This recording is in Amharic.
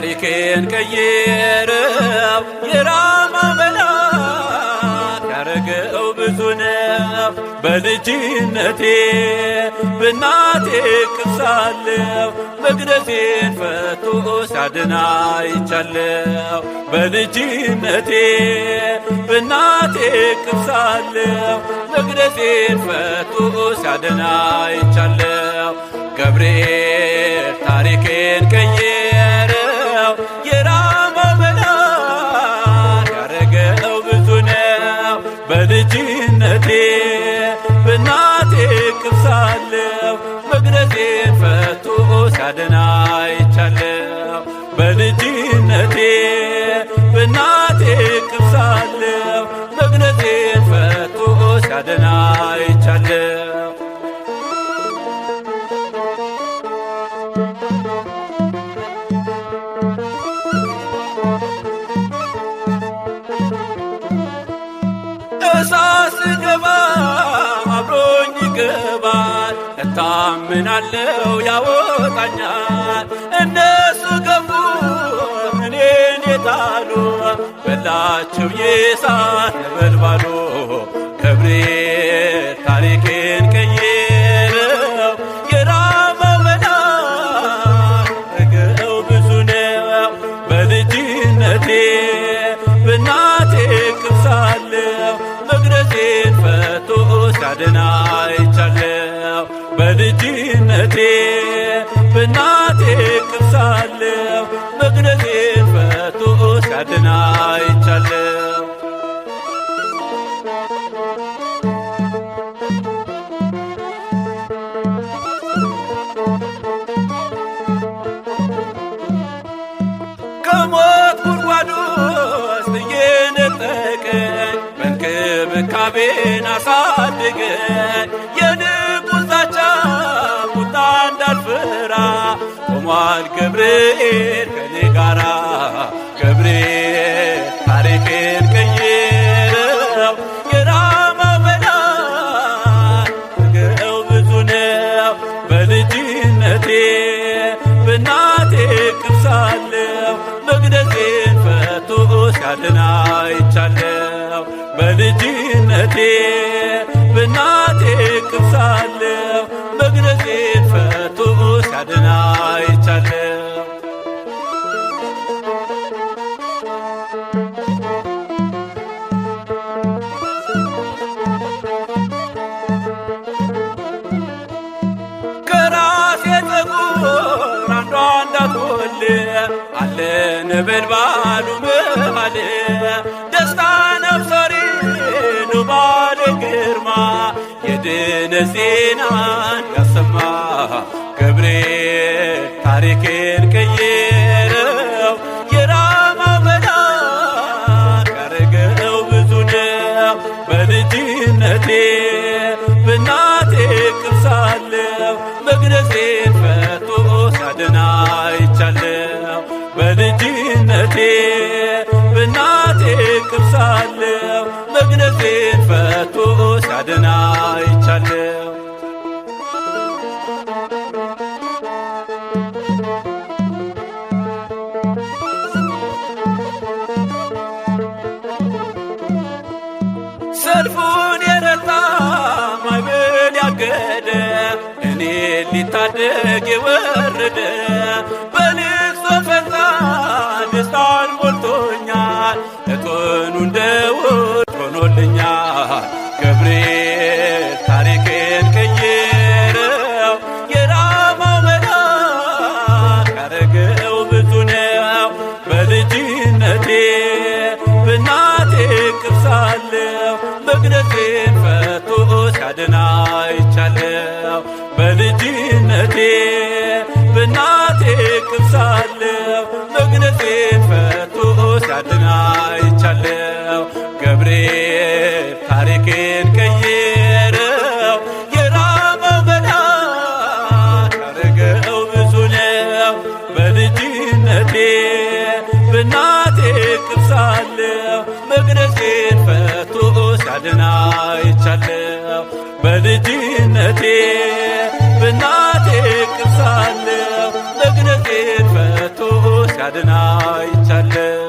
ታሪኬን ቀየረው የራማው መልአክ ያረገው ብዙ ነው። በልጅነቴ በእናቴ እቅፍ ሳለሁ መቅደሴን ፈቶ ሲያድን አይቻለሁ። በልጅነቴ በእናቴ እቅፍ ሳለሁ መቅደሴን ፈቶ ሲያድን አይቻለሁ። ገብርኤል ታሪኬን ቀየረው የራማው መልአክ ያረገው ብዙ ነው። በልጅነቴ በእናቴ እቅፍ ሳለሁ መቅደሴን ፈቶ ሲያድን አይቻለሁ። በልጅነቴ በእናቴ እቅፍ ሳለሁ መቅደሴን ፈቶ ሲያድን አይቻለሁ። እሳት ስገባ አብሮኝ ይገባል፣ እታምናለው ያወጣኛል። እነሱ ገፉ እኔን የጣሉ በላቸው የእሳት ነበልባሉ። ገብርኤል ታሪኬን ቀየረው የራማው መልአክ ያረገው ብዙ ነው። በልጅነቴ በእናቴ እቅፍ ሳለሁ መቅደሴን ፈቶ ሲያድን አይቻለሁ። በልጅነቴ በእናቴ እቅፍ ሳለሁ መቅደሴን ፈቶ ሲያድን አይቻለሁ። ከሞት ጉድጓድ ውስጥ እየነጠቀኝ በእንክብካቤን አሳደገኝ። የንጉሥ ዛቻ ቁጣ እንዳልፈራ ቆሟል ገብርኤል ከኔ ጋራ። ገብርኤል ታሪኬን ቀየረው የራማው መልአክ ያረገው ብዙ ነው። በልጅነቴ በእናቴ እቅፍ ሳለሁ መቅደሴን ፈቶ ሲያድን አይቻለሁ። በልጅነቴ በእናቴ እቅፍ ሳለሁ መቅደሴን ፈቶ ሲያድን አይቻለሁ። ከራሴ ፀጉር አንዷ እንዳትወል አለ ነበልባሉ መሃል። ደስታ ነፍሰሪ ነው ባለ ግርማ የድነት ዜናን ያሰማ። ገብርኤል ታሪኬን ቀየረው የራማው መልአክ ያረገው ብዙ ነው። በልጅነቴ በእናቴ እቅፍ ሳለሁ መቅደሴን ፈቶ ሲያድን አይቻለሁ። በልጅነቴ በእናቴ እቅፍ ሳለሁ መቅደሴን ፈቶ ሲያድን አይቻለሁ። ሰልፉን የረታ ማዕበል ያገደ እኔ ሊታደግ የወረደ በልቅሶ ፈንታ ደስታን ሞልቶኛል። እቶኑ እንደ ውድ ሆኖልኛል። ገብርኤል ታሪኬን ቀየረው የራማው መልአክ ያረገው ብዙ ነው። በልጅነቴ በእናቴ እቅፍ ሳለሁ መቅደሴን ፈቶ ሲያድን አይቻለሁ። በልጅነቴ በእናቴ እቅፍ ሳለሁ መቅደሴን ፈቶ ሲያድን አይቻለሁ። ገብርኤል ታሪኬን ቀየረው የራማው መልአክ ያረገው ብዙ ነው። በልጅነቴ በእናቴ እቅፍ ሳለሁ መቅደሴን ፈቶ ሲያድን አይቻለሁ። በልጅነቴ በእናቴ እቅፍ ሳለሁ መቅደሴን ፈቶ ሲያድን አይቻለሁ።